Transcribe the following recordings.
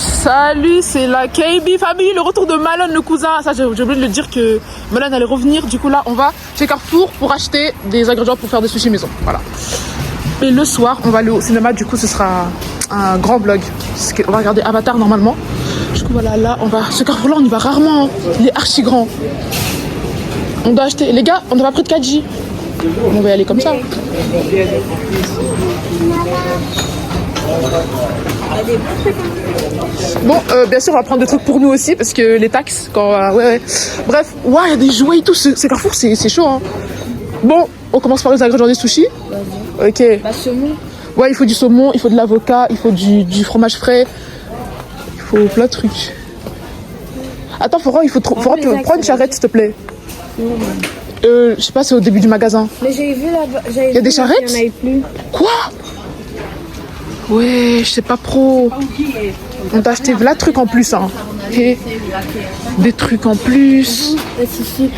Salut, c'est la KB Family, le retour de Malone, le cousin. Ça, j'ai oublié de le dire que Malone allait revenir. Du coup, là, on va chez Carrefour pour acheter des ingrédients pour faire des sushis maison. Voilà. Et le soir, on va aller au cinéma. Du coup, ce sera un grand vlog. On va regarder Avatar normalement. Du coup, voilà, là, on va. Ce Carrefour-là, on y va rarement. Hein. Il est archi grand. On doit acheter. Les gars, on n'a pas pris de 4J. On va y aller comme ça. Bon, bien sûr, on va prendre des trucs pour nous aussi parce que les taxes, quand ouais. Bref, ouais, il y a des jouets et tout. C'est Carrefour, c'est chaud. Hein. Bon, on commence par les ingrédients des sushis. Ok. Bah, saumon. Ouais, il faut du saumon, il faut de l'avocat, il faut du fromage frais. Il faut plein de trucs. Attends, Florent, il faut prends une charrette, s'il te plaît. Je sais pas, c'est au début du magasin. Mais j'avais vu là-bas. Il y a des charrettes? Il n'y en avait plus. Quoi? Ouais, je sais pas pro. On t'a acheté plein de trucs en plus, hein. Okay. Des trucs en plus. Ce sujet,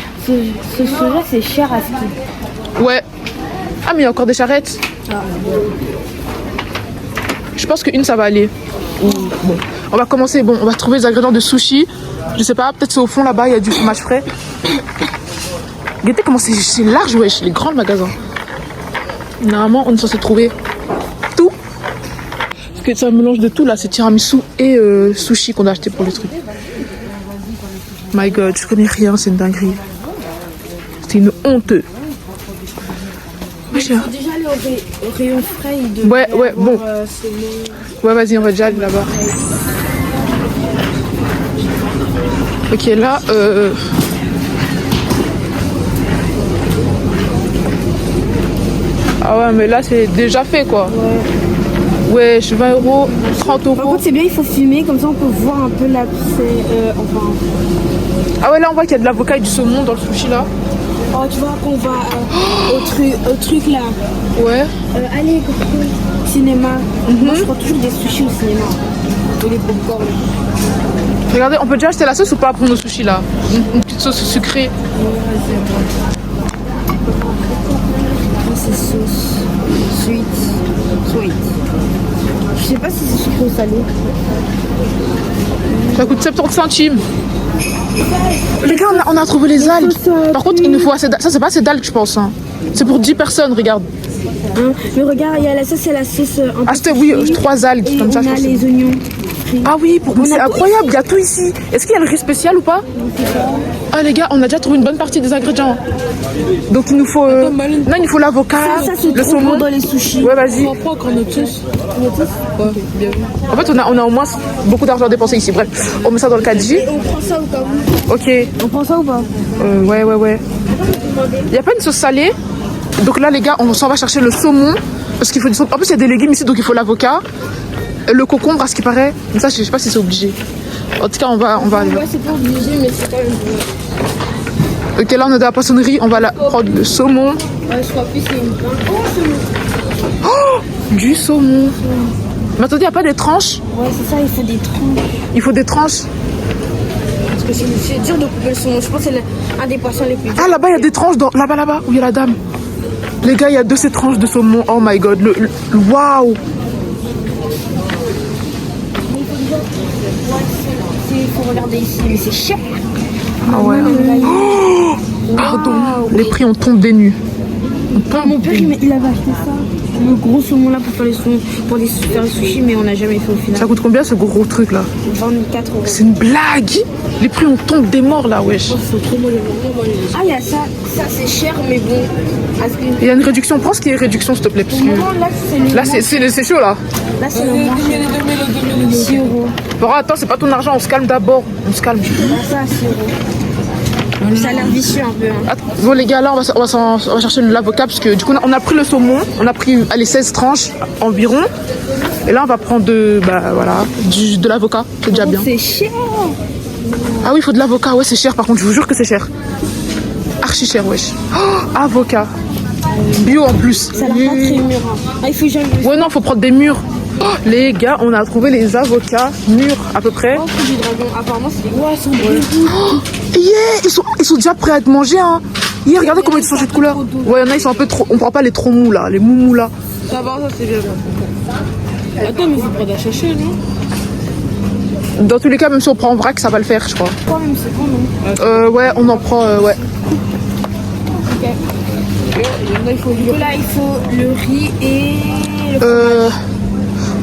c'est cher à ce prix. Ouais. Ah, mais il y a encore des charrettes. Je pense qu'une, ça va aller. Bon. On va commencer. Bon, on va trouver les ingrédients de sushi. Je sais pas, peut-être c'est au fond là-bas, il y a du fromage frais. Regardez comment c'est large, wesh, les grands magasins. Normalement, on est censé trouver tout. Parce que c'est un mélange de tout là, c'est tiramisu et sushi qu'on a acheté pour le truc. My god, je connais rien, c'est une dinguerie. C'est une honte. Il faut déjà aller au rayon frais. Ouais, bon. Ouais, vas-y, on va déjà aller là-bas. Ok, là, ah ouais, mais là, c'est déjà fait, quoi. Ouais, 20 €, 30 €. Par contre, c'est bien, il faut filmer, comme ça on peut voir un peu là. Enfin. Ah ouais, là, on voit qu'il y a de l'avocat et du saumon dans le sushi, là. Oh, tu vois qu'on va au truc là. Ouais. Allez, cinéma. Moi, je prends toujours des sushis au cinéma. Ou les popcorn. Regardez, on peut déjà acheter la sauce ou pas pour nos sushis, là? Une petite sauce sucrée. C'est sauce. Sweet. Je sais pas si c'est sucré ou salé. Ça coûte 70 centimes. Les gars, on a trouvé les algues. Par contre, il nous faut assez d'algues. Ça, c'est pas assez d'algues, je pense. Hein. C'est pour 10 personnes, regarde. Mais regarde, il y a la sauce, c'est la sauce. Ah, c'était oui, 3 algues. Et comme ça, on je a pense. les oignons. Ah oui, c'est incroyable, il y a tout ici. Est-ce qu'il y a le riz spécial ou pas? Ah les gars, on a déjà trouvé une bonne partie des ingrédients. Donc il nous faut... non, il nous faut l'avocat, Ça c'est le trop saumon. bon dans les sushis. Ouais, vas-y. On prend encore notre sauce. Ouais, bien vu. En fait, on a au moins beaucoup d'argent à dépenser ici. Bref, on met ça dans le 4J. On prend ça ou pas? Ok. On prend ça ou pas? Ouais. Il n'y a pas une sauce salée. Donc là, les gars, on s'en va chercher le saumon. Parce qu'il faut du saumon. En plus, il y a des légumes ici, donc il faut l'avocat. Le concombre, à ce qui paraît. Mais ça, je sais pas si c'est obligé. En tout cas, on va aller. Ouais, c'est pas obligé, mais c'est quand même. Ok, là, on est dans la poissonnerie. On va prendre le saumon. Ouais, je crois plus c'est une pain. Oh, du saumon. Mais attendez, il n'y a pas des tranches? Ouais, c'est ça, il faut des tranches. Il faut des tranches. Parce que c'est dur de couper le saumon. Je pense que c'est un des poissons les plus durs. Ah, là-bas, il y a des tranches. Là-bas, où il y a la dame. Les gars, il y a 2 ces tranches de saumon. Oh my god. Waouh. Il faut regarder ici, mais c'est cher. Ah ouais. Oh, pardon. Les prix, on tombe des nues. Mon père, il avait acheté ça. Le gros saumon là pour faire les sushis, mais on n'a jamais fait au final. Ça coûte combien ce gros truc là? 24 €. C'est une blague. Les prix, on tombe des morts là, wesh. Ah, il y a ça. Ça, c'est cher, mais bon. Il y a une réduction. Prends ce qui est réduction, s'il te plaît. Parce que... Là, c'est chaud là. Là, c'est le moins cher. 6 €. Bon, attends, c'est pas ton argent. On se calme d'abord. On se calme. Là, ça, 6 €. Ça a l'air vicieux un peu. Hein. Attends, bon les gars, là on va chercher l'avocat parce que du coup on a pris le saumon, on a pris 16 tranches environ. Et là on va prendre de l'avocat, c'est déjà bien. C'est cher. Ah oui, il faut de l'avocat, ouais c'est cher par contre, je vous jure que c'est cher. Archi cher, wesh. Oh, avocat. Bio en plus. Ça a l'air pas très mûr. Hein. Ah, il faut jamais. Ouais non, faut prendre des mûrs. Oh, les gars, on a trouvé les avocats mûrs à peu près. Oh, du dragon. Apparemment, c'est des gros. Ils sont debout. Oh, yeah, ils sont déjà prêts à être mangés. Hein. Yeah, regardez comment ils sont changés de couleur. Ouais, il y en a, ils sont un peu trop. On prend pas les trop mous là, les moumous là. Ça va, ça c'est bien. Attends, mais vous prenez un sachet, non? Dans tous les cas, même si on prend en vrac, ça va le faire, je crois. Quand même, c'est bon, non? Ouais, on en prend, ouais. Ok. Là, il faut Du coup, là, il faut le riz et le Euh,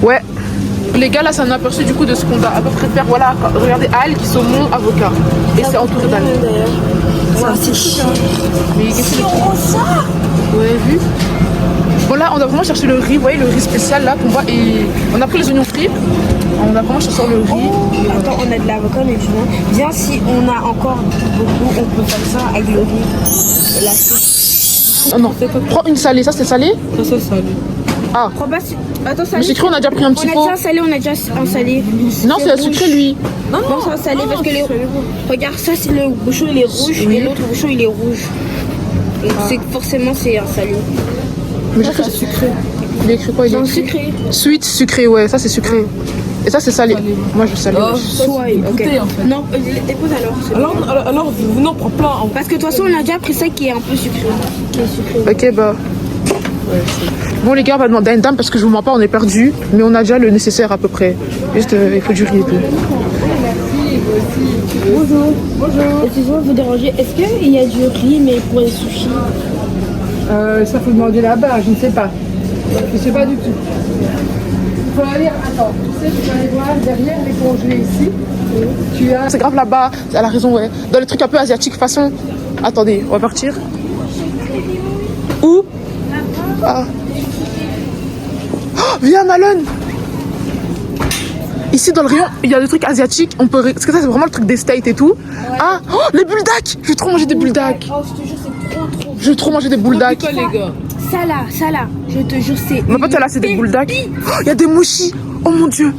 ouais. Les gars, là, c'est un aperçu du coup de ce qu'on doit à peu près faire. Voilà, regardez, algues, saumon, avocat. Et c'est entouré d'algues. Ça, c'est chiant. Mais qu'est-ce que c'est? Vous avez vu? Bon, là, on doit vraiment chercher le riz. Vous voyez, le riz spécial là qu'on voit. Et on a pris les oignons frits. On a vraiment cherché le riz. Attends, on a de l'avocat, mais du moins. Bien, si on a encore beaucoup, on peut faire ça avec le riz. Et la sauce. Oh non, prends une salée. Ça, c'est salé? Ça, c'est salé. Ah, Prends pas. Attends, mais salé. j'ai cru on a déjà pris un petit On a pot. déjà un salé, on a déjà un salé. Non, c'est sucré lui. Non, c'est un salé parce que les. Regarde, ça, c'est le bouchon, il est rouge. Et l'autre bouchon, il est rouge. Et c'est forcément, c'est un salé. Mais j'ai fait sucré. Il est écrit quoi? Il C'est est un écrit sucré. sweet, sucré, ouais, ça c'est sucré. Et ça c'est salé. Moi je salé. Oh, Soit, ok. goûter, en fait. Non, dépose alors. c'est Alors, venez, on prend plein. Parce que de toute façon, on a déjà pris ça qui est un peu sucré. Qui est sucré. Ok, bah. Bon, les gars, on va demander à une dame parce que je vous mens pas, on est perdu. Mais on a déjà le nécessaire à peu près. Juste, il faut du riz et tout. Bonjour. Bonjour. Excusez-moi de vous déranger. Est-ce qu'il y a du riz, mais pour les sushis? Ça faut demander là-bas, je ne sais pas. Je ne sais pas du tout. Il faut aller, attends, tu sais, tu vas aller voir derrière les congelés ici. Tu as... C'est grave là-bas, elle a raison, ouais. Dans les trucs un peu asiatiques, façon. Attendez, on va partir. Où? Ah. Oh, viens, Malone! Ici, dans le rayon, il y a des trucs asiatiques. On peut... Parce que ça, c'est vraiment le truc des States et tout. Ah! Oh, les bulldacks! Je veux trop manger des bulldacks. Oh, je te jure, c'est trop. Je veux trop manger des bulldacks. Quoi, les gars? Ça là, je te jure, c'est. Ma pote, là, c'est des bulldacks. Oh, il y a des mochis. Oh mon dieu.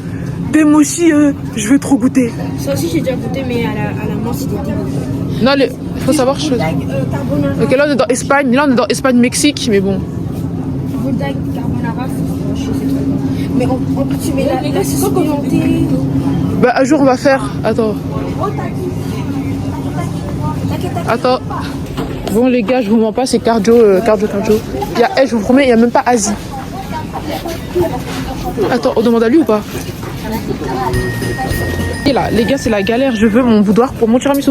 Des mochis, je veux trop goûter. Ça aussi, j'ai déjà goûté, mais à la main, c'était dégoûtant. Non, il faut savoir chose. Carbonara. Ok, là, on est dans Espagne. Là, on est dans Espagne, Mexique. Mais bon. Bulldog carbonara, je sais trop bon. Mais en plus, tu mets la sauce pimentée. Bah, un jour, on va faire. Attends. Attends. Bon, les gars, je vous mens pas, c'est cardio. Il y a, je vous promets, il n'y a même pas Asie. Attends, on demande à lui ou pas? Et là, les gars, c'est la galère. Je veux mon boudoir pour mon tiramisu.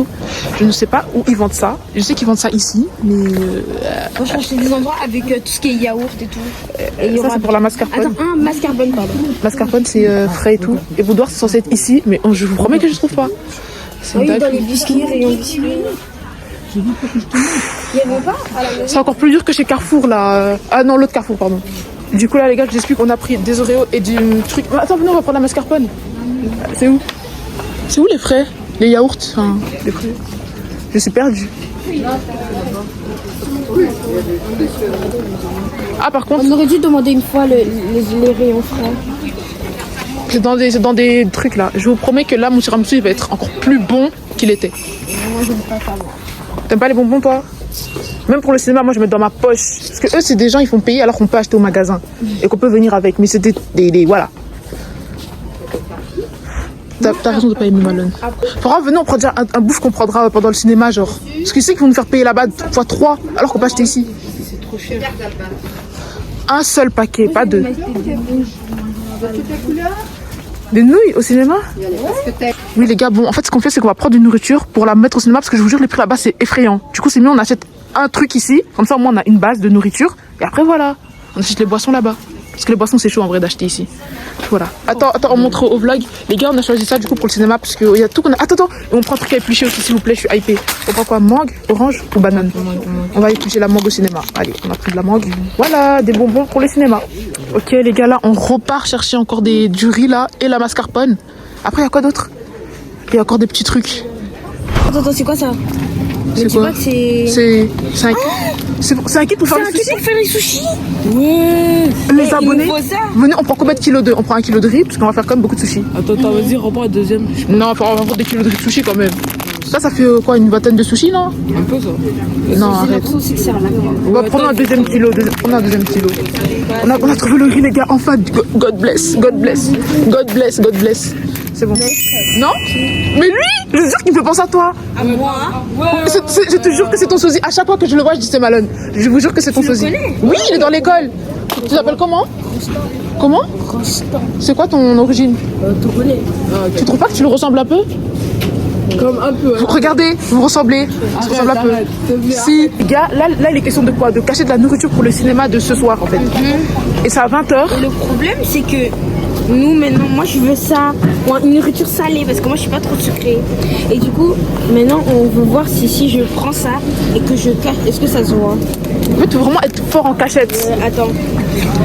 Je ne sais pas où ils vendent ça. Je sais qu'ils vendent ça ici, mais Moi, je cherche des endroits avec tout ce qui est yaourt et tout. Et il y ça, aura... c'est pour la mascarpone. Attends, un mascarpone, pardon. Mascarpone, c'est frais et tout. Et boudoir, c'est censé être ici, mais je vous promets que je trouve pas. C'est Oui, dingue. dans les biscuits, rayon biscuits. Il n'y avait pas à la maison. C'est encore plus dur que chez Carrefour là. Ah non, l'autre Carrefour, pardon. Du coup là les gars, je vous explique, on a pris des Oreos et du truc. Attends, venez, on va prendre la mascarpone. C'est où? C'est où les frais? Les yaourts, enfin, les frais. Je suis perdue. Ah par contre, On aurait dû demander une fois les rayons frais. c'est dans des trucs là. Je vous promets que là mon tiramisu il va être encore plus bon qu'il était. Moi, je ne veux pas savoir. T'aimes pas les bonbons toi? Même pour le cinéma, moi je mets dans ma poche. Parce que eux c'est des gens, ils font payer alors qu'on peut acheter au magasin. Et qu'on peut venir avec. Mais c'est des voilà. T'as raison de pas aimer Malone. Faudra venir, on prend déjà un bouffe qu'on prendra pendant le cinéma, genre. Parce qu'ils savent qu'ils vont nous faire payer là-bas fois 3, alors qu'on peut acheter ici. C'est trop cher. Un seul paquet, pas deux. Des nouilles au cinéma? Oui les gars, bon en fait ce qu'on fait c'est qu'on va prendre une nourriture pour la mettre au cinéma parce que je vous jure les prix là-bas c'est effrayant. Du coup c'est mieux on achète un truc ici, comme ça au moins on a une base de nourriture et après voilà, on achète les boissons là-bas. Parce que les boissons c'est chaud en vrai d'acheter ici. Voilà. Attends, on montre au vlog. Les gars on a choisi ça du coup pour le cinéma parce qu'il y a tout qu'on a. Attends, et on prend un truc à éplucher aussi s'il vous plaît, je suis hypée. On prend quoi? Mangue, orange ou banane? On va éplucher la mangue au cinéma. Allez, on a pris de la mangue. Voilà, des bonbons pour le cinéma. Ok les gars là on repart chercher encore du riz là et la mascarpone. Après il y a quoi d'autre? Il y a encore des petits trucs. Attends, c'est quoi ça? C'est Tu quoi? vois que c'est... C'est un kit. C'est un kit pour faire C'est un les kit sushis. pour faire les sushis? Ouais. Les il abonnés. nous faut ça. Venez, on prend combien de kilos de? On prend 1 kilo de riz parce qu'on va faire quand même beaucoup de sushis. Attends, vas-y, reprends la deuxième. Non, on va prendre des kilos de riz de sushis quand même. Ça fait quoi, une vingtaine de sushis, non? Un peu ça. Non, J'ai arrête. l'impression aussi que c'est un lac. On va prendre un deuxième kilo. Prendre un deuxième kilo. On a trouvé le riz, les gars. Enfin, God bless. God bless. God bless. God bless. C'est bon. Non? Mais lui, je te jure qu'il me fait penser à toi. À moi. Je te jure que c'est ton sosie. À chaque fois que je le vois, je dis c'est Malone. Je vous jure que c'est ton sosie. Oui, il est dans l'école. Tu t'appelles comment? Comment? C'est quoi ton origine? Tu trouves pas que tu le ressembles un peu? Comme un peu. Regardez, vous ressemblez. Tu ressembles un peu. Si, les gars, là, il est question de quoi? De cacher de la nourriture pour le cinéma de ce soir, en fait. Et c'est à 20h. Le problème, c'est que nous, maintenant, moi, je veux ça. Ou une nourriture salée, parce que moi, je suis pas trop sucrée. Et du coup, maintenant, on veut voir si je prends ça et que je cache, est-ce que ça se voit? En fait, tu veux vraiment être fort en cachette. Attends.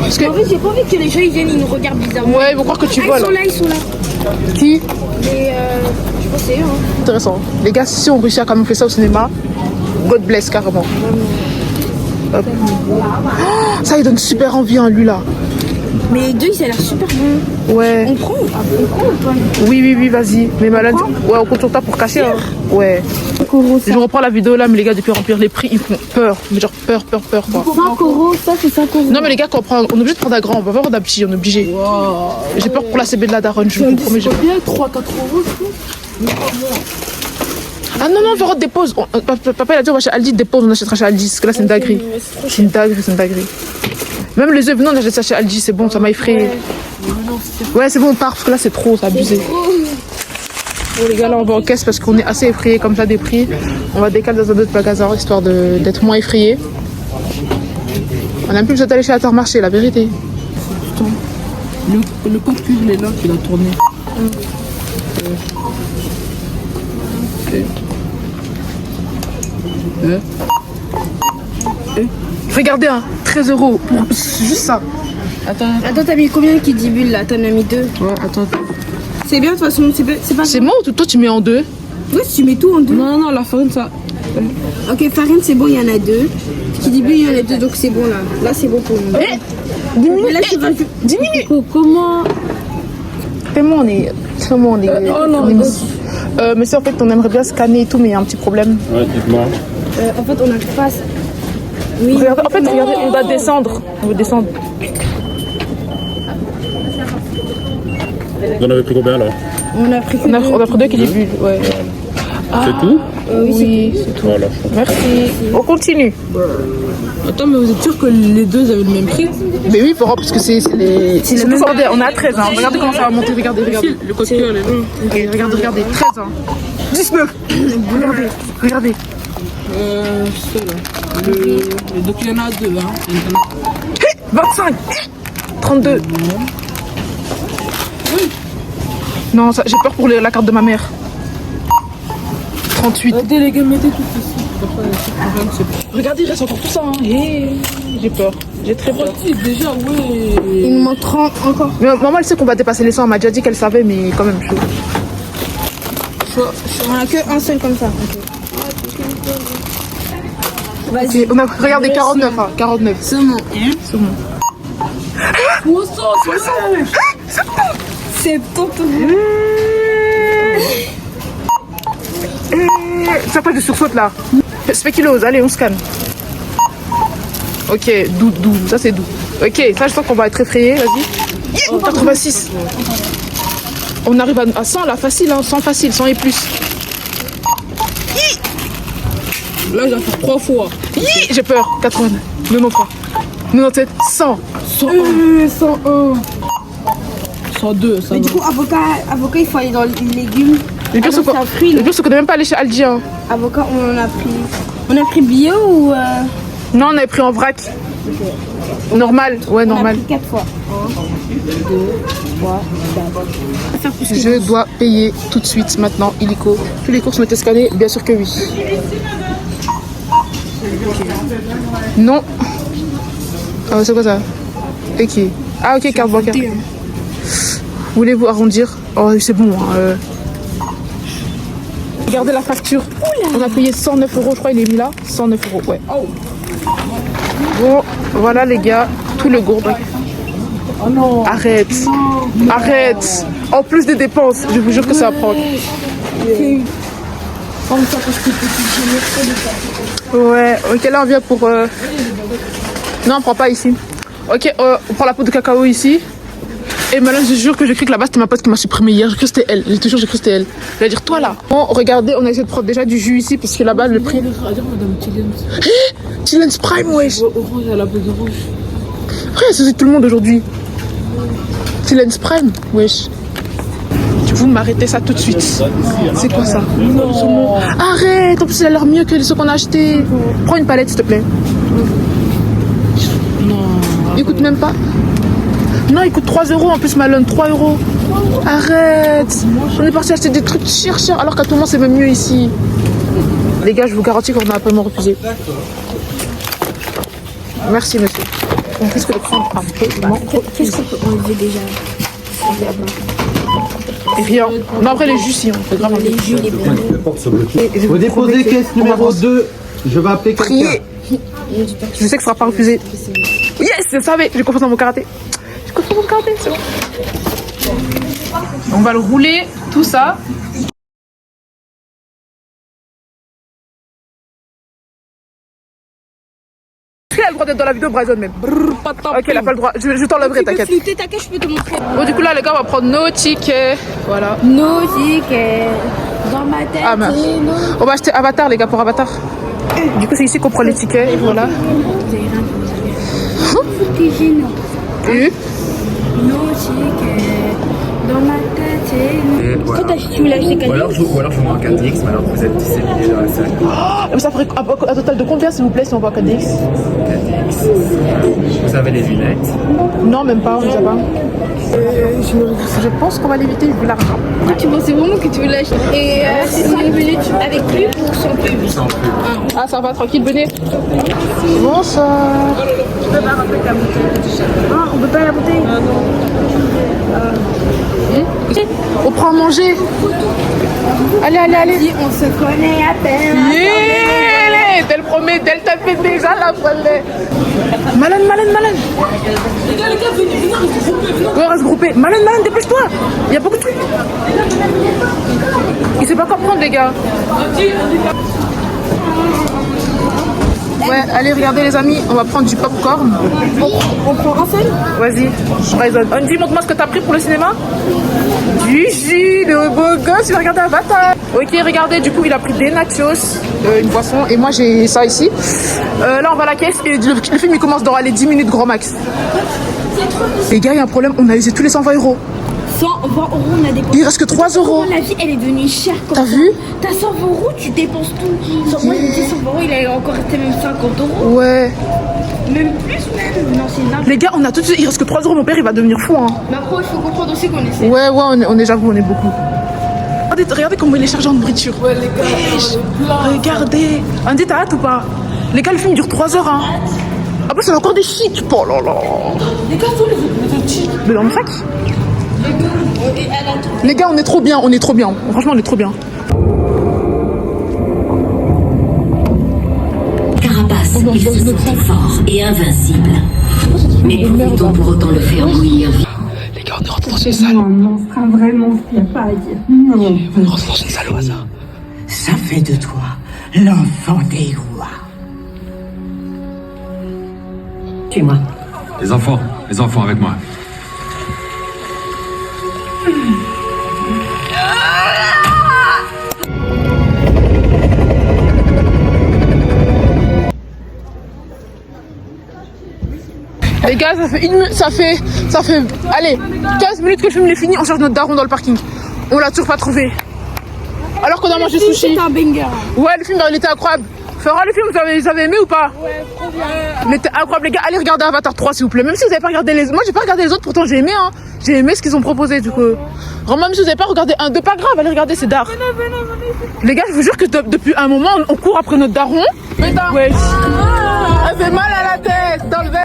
Parce que, En fait, j'ai pas envie que les gens, ils viennent, ils nous regardent bizarrement. ouais, ils vont croire que tu Ah, voles. ils sont là. Qui? Et je pense que c'est eux, hein. Intéressant. Les gars, si on réussit à quand même faire ça au cinéma, God bless carrément. Hop. Oh, ça, il donne super envie, hein, lui là. Mais les deux, ils ont l'air super bons. Ouais. On prend ou pas? Oui, vas-y. Mais malade. Ouais, on compte sur toi pour cacher. Hein. Ouais. Je reprends la vidéo là, mais les gars, depuis remplir les prix, ils font peur. Mais genre peur, quoi. 5 euros, ça c'est 5 euros. Non, mais les gars, quand on est obligé de prendre un grand, on va pas prendre un petit, on est obligé. Wow. J'ai peur pour la CB de la daronne, je vous promets. C'est combien? 3-4 euros, je trouve. Ah non, Véro, dépose. Papa, il a dit, on va chez Aldi, dépose, on achètera chez Aldi. Parce que là, c'est une dinguerie. C'est une dinguerie. Même les œufs, non, on achète ça chez Aldi, c'est bon, ça m'a effrayé. Ouais, c'est bon, on part, parce que là, c'est trop, c'est abusé. Bon, les gars, là, on va en caisse parce qu'on est assez effrayés comme ça des prix. On va décaler dans un autre magasin, histoire d'être moins effrayés. On a plus besoin d'aller chez Intermarché, la vérité. Le code cuivre, il est là, qu'il a tourné. Regardez, hein, 13 € pour juste ça. Attends, Attends, t'as mis combien qui dit bulle là? T'en as mis 2. ouais, attends. C'est bien de toute façon, c'est pas. C'est moi ou toi tu mets en deux? Ouais, si tu mets tout en 2. Non, la farine, ça. Ok, farine c'est bon, il y en a 2. Qui dit bulle, il y en a 2, donc c'est bon là. Là c'est bon pour nous. Mais là tu rajoutes. Diminue. Comment? Tellement on est. non, on est mis. Mais ça en fait on aimerait bien scanner et tout, mais il y a un petit problème. Ouais, dites-moi. En fait, on n'arrive pas à. Oui. Regardez, en fait, regardez, on doit descendre. On veut descendre. Vous en avez pris combien là? On a pris que On a pris 2 qui bulles. Ouais. C'est tout? Oui, c'est tout. Voilà. Merci. On continue. Attends, mais vous êtes sûr que les deux avaient le même prix? Mais oui, parce que c'est les. Regardez, on est à 13. Hein. Regardez comment ça va monter. Regardez. Le code cuivre, elle est là. Regardez. 13. Hein. 19. Regardez. C'est là. Donc il y en a 2, hein. 25. 32. Non, j'ai peur pour la carte de ma mère. 38. Regardez les gars, mettez tout ici. Regardez, il reste encore tout ça. Hein. J'ai peur. J'ai très peur. Déjà, ouais. Il nous manque 30 encore. Mais maman, elle sait qu'on va dépasser les 100. Elle m'a déjà dit qu'elle savait, mais quand même, chaud. On a que un seul comme ça. Ok, regardez, 49. Hein, 49. C'est bon. C'est bon. 60. C'est ton tour. Ça passe de sursaute là. Spéculoos, allez, on scanne. Ok, doux. Ça c'est doux. Ok, ça je sens qu'on va être effrayé. Vas-y. 86. On arrive à 100 là, facile, hein, 100 facile, 100 et plus. Là, je vais faire 3 fois. J'ai peur. 80, 93, 97, 100. 101. 102, ça Mais va. du coup, avocat, il faut aller dans les légumes. Le pire, c'est c'est un fruit. qu'on n'est même pas allé chez Aldi. Hein. Avocat, on a pris. On a pris bio ou. Non, on avait pris en vrac. Normal, ouais, On a normal. pris 4 fois. 1, 2, 3, 4. Je dois payer tout de suite maintenant, illico. Tous les courses ont été scannées, bien sûr que oui. Non. Ah, c'est quoi ça? Ok. Ah, ok, carte bancaire. Voulez-vous arrondir? Oh, c'est bon. Hein, Regardez la facture. On a payé 109 €, je crois, il est mis là. 109 €, ouais. Bon, voilà les gars, tout le gourde. Oh non. Arrête. Arrête. En plus des dépenses, je vous jure que ça va prendre. Ouais, ok, là on vient pour... Non, on prend pas ici. Ok, on prend la poudre de cacao ici. Et Malin, je jure que j'ai cru que là-bas c'était ma pote qui m'a supprimé hier. J'ai cru que c'était elle. Je te jure, j'ai cru que c'était elle. Je vais dire, toi là. Bon, regardez, on a essayé de prendre déjà du jus ici parce que là-bas le prix. Regarde Madame Tillens. Chillens Prime, wesh. Orange, elle a peu de rouge. Après, c'est tout le monde aujourd'hui. Chillens Prime, wesh. Vous m'arrêtez ça tout de suite. C'est quoi ça? Non. Arrête, en plus il a l'air mieux que ceux qu'on a achetés. Prends une palette s'il te plaît. Non. Il coûte même pas. Non, il coûte 3 € en plus, Malone, 3 €. Arrête. On est parti acheter des trucs chers, alors qu'à tout moment c'est même mieux ici. Les gars, je vous garantis qu'on n'a pas me refuser. Merci monsieur. On risque de prendre un peu. Qu'est-ce qu'on peut enlever déjà? Et rien. Non, après les jus, si, on fait grave Les jus, les bananes. Vous déposez caisse numéro 2. Je vais appeler quelqu'un. Priez. Je sais que ça sera pas refusé. Yes, je savais. J'ai confiance dans mon karaté. J'ai confiance dans mon karaté, c'est bon. On va le rouler, tout ça. Qui a le droit d'être dans la vidéo, Bryson même? Ok, elle a pas le droit. Je t'enlèverai, t'inquiète. Flouter ta caisse, je peux te montrer. Bon, du coup, là, les gars, on va prendre nos tickets. Voilà. Nos tickets. Dans ma tête. Ah, mince. On va acheter Avatar, les gars, pour Avatar. Du coup, c'est ici qu'on prend les tickets. Voilà. Et Nos tickets. Dans ma tête. Quand tu voulais acheter Ou alors je vous mets en 4DX, maintenant que vous êtes disséminés dans la salle. mais ça ferait un total de combien, s'il vous plaît, si on va à 4DX? 4DX. Vous avez les lunettes. Non, même pas, on les a pas. Je pense qu'on va l'éviter vu l'argent. Tu pensais vraiment que tu voulais acheter. Et c'est 5 minutes avec pub ou sans pub? Sans plus. Ah, ça va, tranquille, venez. Bonsoir. Tu peux pas remplir ta bouteille. Ah, on peut pas la bouteille? Ah non. On prend à manger. Allez, allez, allez. On se connaît à peine. Yeah, elle promet, elle t'a fait déjà la folle. Malane. Les gars, venez. On reste groupé. Malane, dépêche-toi. Il y a beaucoup de trucs. Il sait pas quoi prendre, les gars. Ouais, allez, regardez les amis, on va prendre du popcorn. On prend un seul? Vas-y, Bryson. Andy, montre-moi ce que t'as pris pour le cinéma. Du jus, le beau gosse, il va regarder Avatar. Ok, regardez, du coup, il a pris des nachos, une boisson, et moi j'ai ça ici. Là, on va à la caisse, et le film, il commence dans les 10 minutes grand max. Les gars, il y a un problème, on a usé tous les 120 €. 120 €, on a dépensé. Il reste que 3 €. La vie, elle est devenue chère. T'as vu? T'as 120 €, tu dépenses tout. Moi, il dit 120 €, il a encore resté même 50 €. Ouais. Même plus, même. Non, c'est n'importe. Les gars, on a tout de suite, il reste que 3 €, mon père, il va devenir fou, hein. Mais après, il faut comprendre aussi qu'on essaie. Ouais, on est j'avoue, on est beaucoup. Regardez comment il est chargé en nourriture. Ouais, les gars, Regardez. Andy, t'as hâte ou pas? Les gars, le film dure 3 heures, hein. Après, c'est encore des chics. Oh là là. les gars, vous les mettez chic. Mais dans le sac. Les gars, on est trop bien, Franchement, on est trop bien. Carapace, il se sentait fort et invincible. Mais pouvait-on pour autant le faire bouillir? Les gars, on est rentré dans une salle. Non, ce sera vraiment, il n'y a pas à dire. On est rentré dans une salle au hasard. Ça fait de toi l'enfant des rois. Suis-moi. Les enfants avec moi. Les gars, ça fait, allez, 15 minutes que le film est fini, on cherche notre daron dans le parking. On l'a toujours pas trouvé. Alors qu'on a mangé sushi. C'est un banger. Ouais, le film, il était incroyable. Farah, le film, vous avez aimé ou pas? Ouais, trop bien. Mais c'était incroyable, les gars. Allez regarder Avatar 3, s'il vous plaît. Même si vous avez pas regardé les... Moi, j'ai pas regardé les autres, pourtant j'ai aimé, hein. J'ai aimé ce qu'ils ont proposé, du coup. Vraiment, même si vous avez pas regardé un, deux, pas grave, allez regarder, c'est d'art. Les gars, je vous jure que depuis un moment, on court après notre daron. Putain. Ouais. Elle fait mal à la tête, dans le verre.